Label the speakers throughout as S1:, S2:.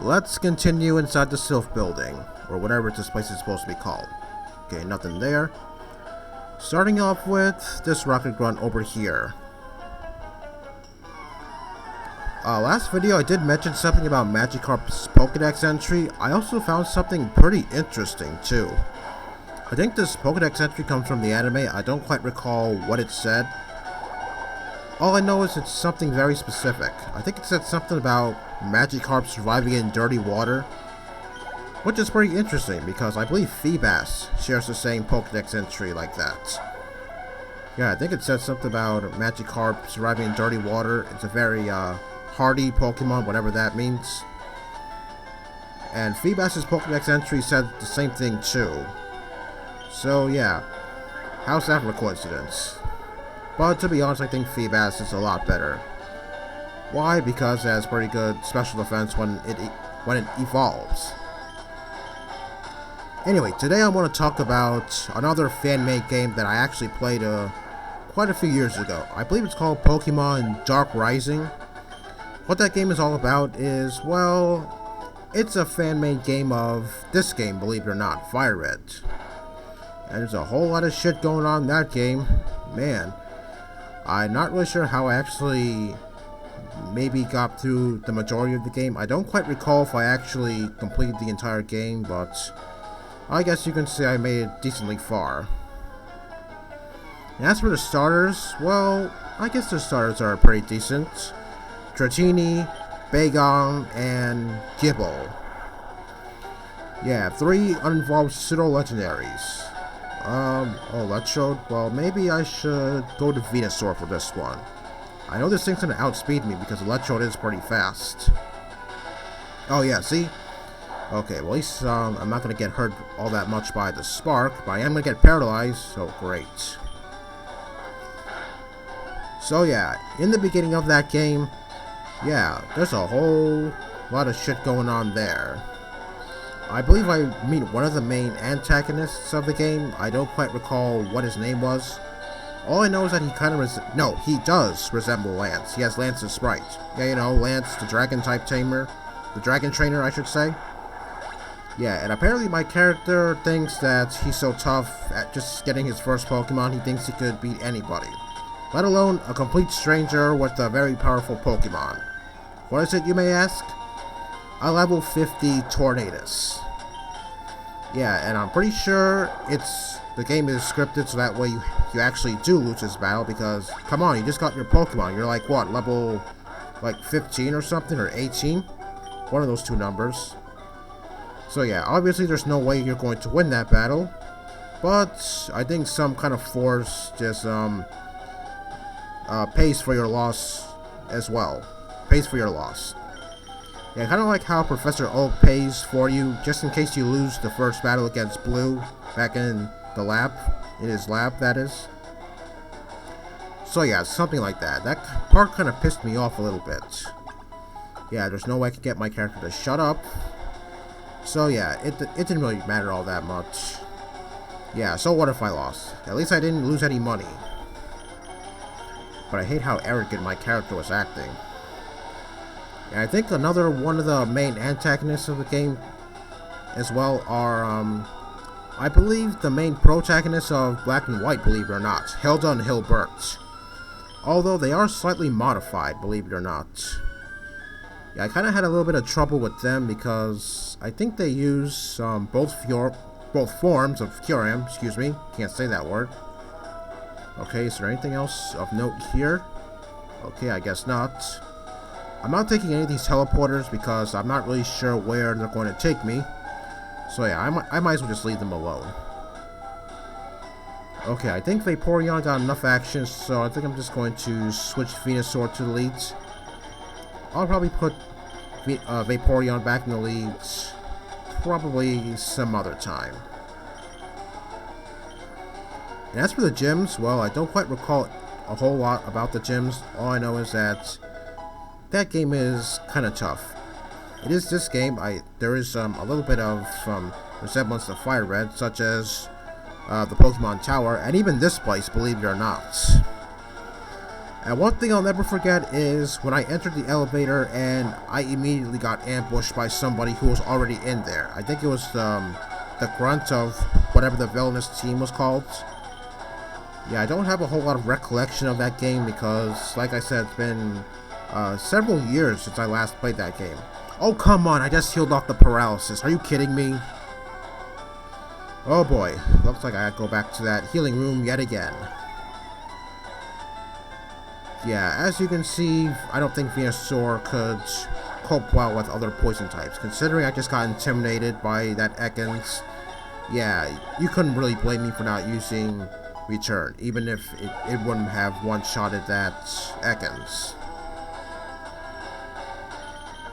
S1: Let's continue inside the Sylph building, or whatever this place is supposed to be called. Okay, nothing there. Starting off with this rocket grunt over here. Last video I did mention something about Magikarp's Pokédex entry. I also found something pretty interesting too. I think this Pokédex entry comes from the anime. I don't quite recall what it said. All I know is it's something very specific. I think it said something about Magikarp surviving in dirty water, which is pretty interesting because I believe Feebas shares the same Pokédex entry like that. Yeah, I think it said something about Magikarp surviving in dirty water. It's a very hardy Pokemon, whatever that means. And Feebas' Pokédex entry said the same thing too. So yeah, how's that for a coincidence? But to be honest, I think Feebas is a lot better. Why? Because it has pretty good special defense when it evolves. Anyway, today I want to talk about another fan-made game that I actually played quite a few years ago. I believe it's called Pokémon Dark Rising. What that game is all about is, well, it's a fan-made game of this game, believe it or not, FireRed. And there's a whole lot of shit going on in that game. Man, I'm not really sure how I actually maybe got through the majority of the game. I don't quite recall if I actually completed the entire game, but I guess you can say I made it decently far. And as for the starters, well, I guess the starters are pretty decent. Dratini, Bagon, and Gibble. Yeah, 3 uninvolved pseudo-legendaries. Electrode? Well, maybe I should go to Venusaur for this one. I know this thing's gonna outspeed me because Electrode is pretty fast. Oh yeah, see? Okay, well at least I'm not gonna get hurt all that much by the Spark, but I am gonna get paralyzed, so great. So yeah, in the beginning of that game, yeah, there's a whole lot of shit going on there. I believe I meet one of the main antagonists of the game. I don't quite recall what his name was. All I know is that he kind of he does resemble Lance. He has Lance's sprite. Yeah, you know, Lance, the dragon type tamer. The dragon trainer, I should say. Yeah, and apparently my character thinks that he's so tough at just getting his first Pokemon, he thinks he could beat anybody. Let alone a complete stranger with a very powerful Pokemon. What is it, you may ask? A level 50 Tornadus. Yeah, and I'm pretty sure the game is scripted so that way you actually do lose this battle because, come on, you just got your Pokemon. You're like, what, level, like 15 or something, or 18? One of those two numbers. So yeah, obviously there's no way you're going to win that battle, but I think some kind of force just, pays for your loss as well. Pays for your loss. Yeah, kind of like how Professor Oak pays for you just in case you lose the first battle against Blue back in the lab. In his lab, that is. So yeah, something like that. That part kind of pissed me off a little bit. Yeah, there's no way I could get my character to shut up. So yeah, it didn't really matter all that much. Yeah, so what if I lost? At least I didn't lose any money. But I hate how arrogant my character was acting. And I think another one of the main antagonists of the game as well are, I believe the main protagonists of Black and White, believe it or not, Hilda and Hilbert. Although they are slightly modified, believe it or not. Yeah, I kind of had a little bit of trouble with them because I think they use both forms of Kyurem, excuse me, can't say that word. Okay, is there anything else of note here? Okay, I guess not. I'm not taking any of these teleporters because I'm not really sure where they're going to take me. So yeah, I might as well just leave them alone. Okay, I think Vaporeon got enough action, so I think I'm just going to switch Venusaur to the leads. I'll probably put Vaporeon back in the leads probably some other time. And as for the gyms, well, I don't quite recall a whole lot about the gyms. All I know is that that game is kind of tough. It is this game. There is a little bit of resemblance to FireRed, such as the Pokemon Tower, and even this place, believe it or not. And one thing I'll never forget is when I entered the elevator and I immediately got ambushed by somebody who was already in there. I think it was the grunt of whatever the villainous team was called. Yeah, I don't have a whole lot of recollection of that game because, like I said, it's been several years since I last played that game. Oh, come on, I just healed off the paralysis. Are you kidding me? Oh boy, looks like I have to go back to that healing room yet again. Yeah, as you can see, I don't think Venusaur could cope well with other poison types. Considering I just got intimidated by that Ekans, yeah, you couldn't really blame me for not using Return, even if it wouldn't have one-shotted that Ekans.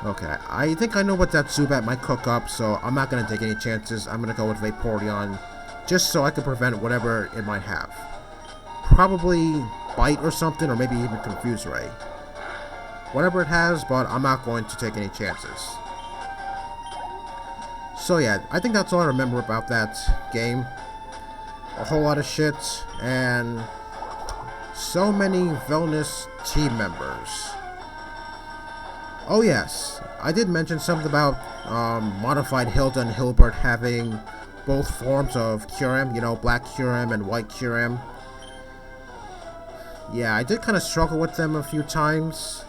S1: Okay, I think I know what that Zubat might cook up, so I'm not going to take any chances. I'm going to go with Vaporeon, just so I can prevent whatever it might have. Probably Bite or something, or maybe even Confuse Ray. Whatever it has, but I'm not going to take any chances. So yeah, I think that's all I remember about that game. A whole lot of shit, and so many villainous team members. Oh yes, I did mention something about modified Hilda and Hilbert having both forms of Kyurem, you know, Black Kyurem and White Kyurem. Yeah, I did kind of struggle with them a few times.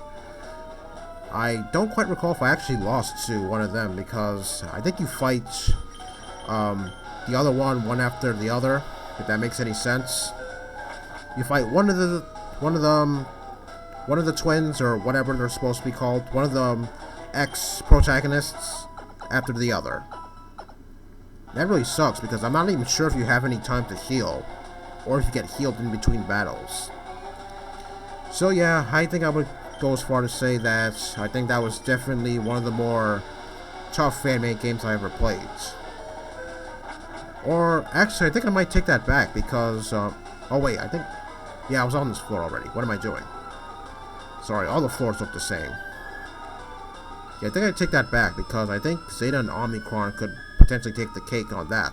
S1: I don't quite recall if I actually lost to one of them because I think you fight the other one after the other, if that makes any sense. You fight one of the twins, or whatever they're supposed to be called, one of the ex-protagonists after the other. That really sucks because I'm not even sure if you have any time to heal, or if you get healed in between battles. So yeah, I think I would go as far to say that I think that was definitely one of the more tough fan-made games I ever played. Or, actually, I think I might take that back because, oh wait, yeah, I was on this floor already. What am I doing? Sorry, all the floors look the same. Yeah, I think I'd take that back because I think Zeta and Omicron could potentially take the cake on that.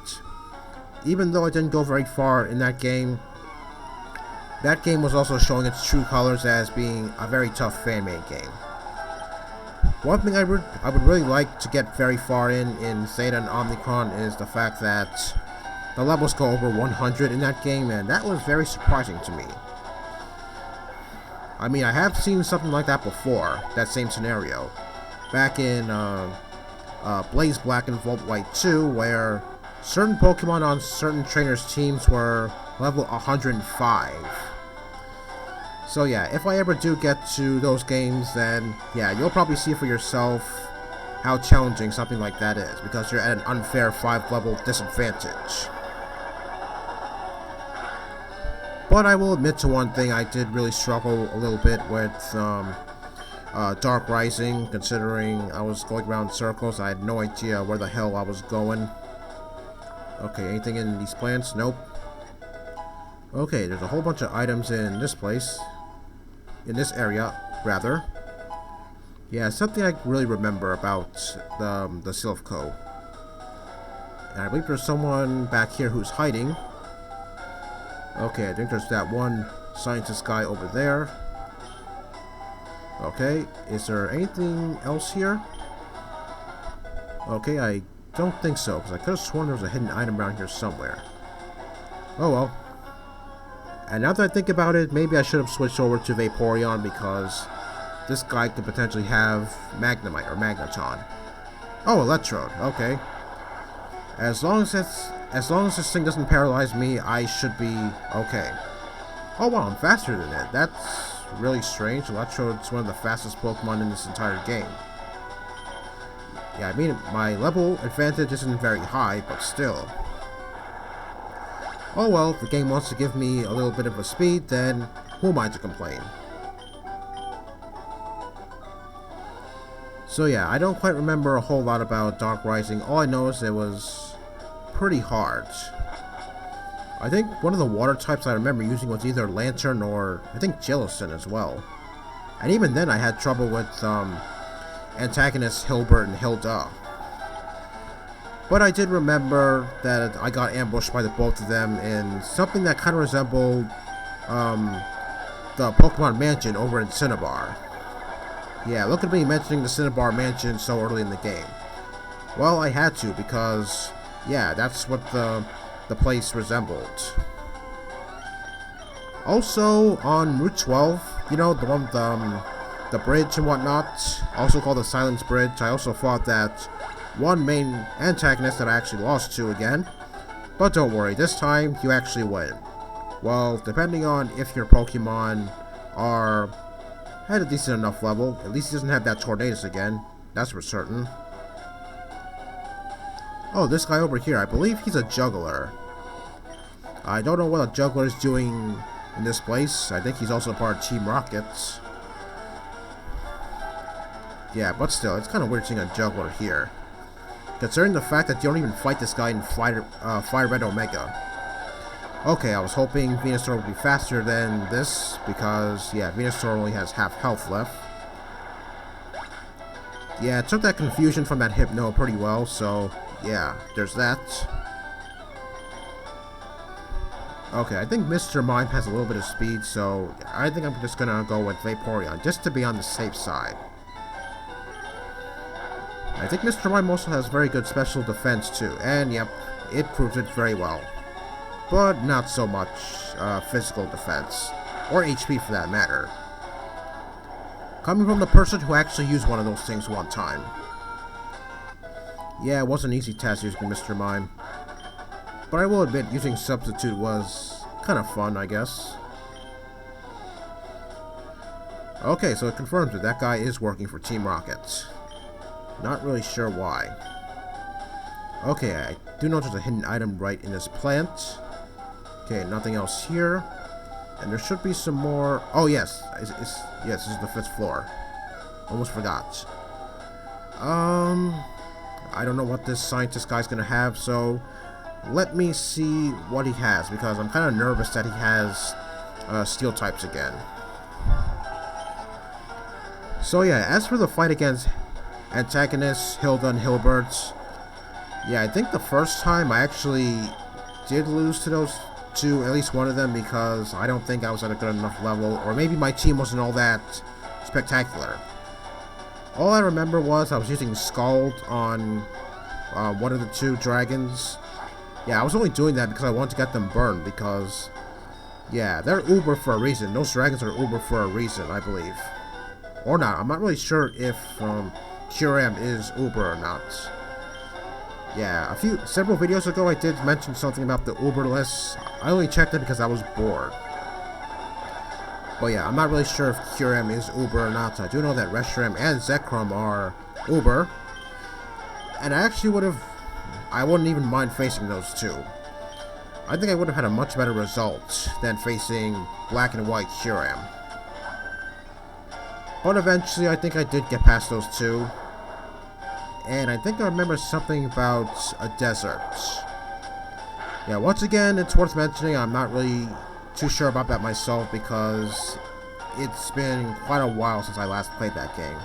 S1: Even though I didn't go very far in that game was also showing its true colors as being a very tough fan-made game. One thing I would really like to get very far in Zeta and Omicron is the fact that the levels go over 100 in that game, and that was very surprising to me. I mean, I have seen something like that before, that same scenario, back in Blaze Black and Volt White 2, where certain Pokemon on certain trainers' teams were level 105. So yeah, if I ever do get to those games, then yeah, you'll probably see for yourself how challenging something like that is, because you're at an unfair 5-level disadvantage. But I will admit to one thing, I did really struggle a little bit with Dark Rising, considering I was going around in circles. I had no idea where the hell I was going. Okay, anything in these plants? Nope. Okay, there's a whole bunch of items in this place. In this area, rather. Yeah, something I really remember about the Silphco. And I believe there's someone back here who's hiding. Okay, I think there's that one scientist guy over there. Okay, is there anything else here? Okay, I don't think so, because I could have sworn there was a hidden item around here somewhere. Oh well. And now that I think about it, maybe I should have switched over to Vaporeon, because this guy could potentially have Magnemite or Magneton. Oh, Electrode. Okay. As long as this thing doesn't paralyze me, I should be okay. Oh wow, I'm faster than it. That's really strange. Electrode's one of the fastest Pokemon in this entire game. Yeah, I mean, my level advantage isn't very high, but still. Oh well, if the game wants to give me a little bit of a speed, then who am I to complain? So yeah, I don't quite remember a whole lot about Dark Rising. All I know is it was pretty hard. I think one of the water types I remember using was either Lantern or I think Jellicent as well. And even then I had trouble with antagonists Hilbert and Hilda. But I did remember that I got ambushed by the both of them in something that kind of resembled the Pokemon Mansion over in Cinnabar. Yeah, look at me mentioning the Cinnabar Mansion so early in the game. Well, I had to because, yeah, that's what the place resembled. Also, on Route 12, you know, the one with the bridge and whatnot, also called the Silence Bridge, I also fought that one main antagonist that I actually lost to again. But don't worry, this time you actually win. Well, depending on if your Pokemon are at a decent enough level, at least he doesn't have that Tornadus again, that's for certain. Oh, this guy over here, I believe he's a juggler. I don't know what a juggler is doing in this place. I think he's also part of Team Rocket's. Yeah, but still, it's kind of weird seeing a juggler here. Considering the fact that you don't even fight this guy in FireRed Omega. Okay, I was hoping Venusaur would be faster than this, because, yeah, Venusaur only has half health left. Yeah, it took that confusion from that Hypno pretty well, so, yeah, there's that. Okay, I think Mr. Mime has a little bit of speed, so I think I'm just gonna go with Vaporeon, just to be on the safe side. I think Mr. Mime also has very good special defense too, and yep, it proves it very well. But not so much physical defense, or HP for that matter. Coming from the person who actually used one of those things one time. Yeah, it was an easy task using Mr. Mime. But I will admit, using Substitute was kind of fun, I guess. Okay, so it confirms that that guy is working for Team Rocket. Not really sure why. Okay, I do know there's a hidden item right in this plant. Okay, nothing else here. And there should be some more... Oh, yes. Yes, this is the 5th floor. Almost forgot. I don't know what this scientist guy's gonna have, so... Let me see what he has, because I'm kind of nervous that he has steel types again. So yeah, as for the fight against antagonists, Hilda and Hilbert, yeah, I think the first time I actually did lose to at least one of them, because I don't think I was at a good enough level, or maybe my team wasn't all that spectacular. All I remember was I was using Scald on one of the 2 dragons. Yeah, I was only doing that because I wanted to get them burned, because, yeah, they're uber for a reason. Those dragons are uber for a reason, I believe. Or not. I'm not really sure if Kyruem is uber or not. Yeah, several videos ago I did mention something about the uber list. I only checked it because I was bored. But yeah, I'm not really sure if Kyurem is uber or not. I do know that Reshiram and Zekrom are uber. And I wouldn't even mind facing those 2. I think I would have had a much better result than facing Black and White Kyurem. But eventually, I think I did get past those 2. And I think I remember something about a desert. Yeah, once again, it's worth mentioning, I'm not really too sure about that myself, because it's been quite a while since I last played that game.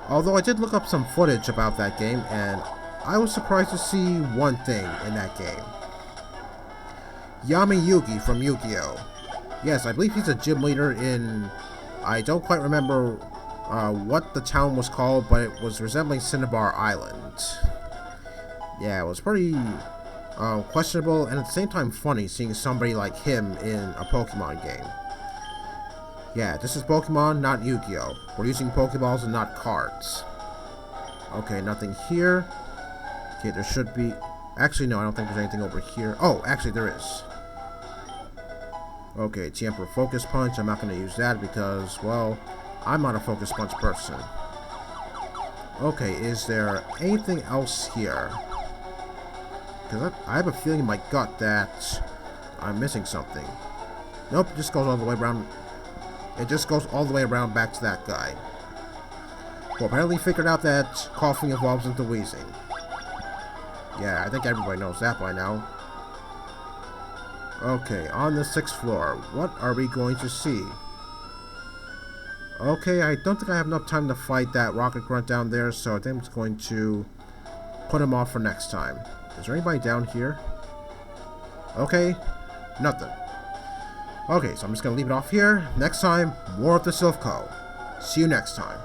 S1: Although I did look up some footage about that game, and I was surprised to see one thing in that game. Yami Yugi from Yu-Gi-Oh! Yes, I believe he's a gym leader in... I don't quite remember what the town was called, but it was resembling Cinnabar Island. Yeah, it was pretty questionable, and at the same time funny seeing somebody like him in a Pokemon game. Yeah, this is Pokemon, not Yu-Gi-Oh! We're using Pokeballs and not cards. Okay, nothing here. Okay, there should be... Actually, no, I don't think there's anything over here. Oh, actually, there is. Okay, T-Emperor Focus Punch. I'm not going to use that because, well, I'm not a Focus Punch person. Okay, is there anything else here? Because I have a feeling in my gut that I'm missing something. Nope, it just goes all the way around. It just goes all the way around back to that guy. Well, apparently figured out that coughing evolves into wheezing. Yeah, I think everybody knows that by now. Okay, on the 6th floor, what are we going to see? Okay, I don't think I have enough time to fight that Rocket Grunt down there, so I think I'm just going to put him off for next time. Is there anybody down here? Okay, nothing. Okay, so I'm just gonna leave it off here. Next time, more of the Silph Co. See you next time.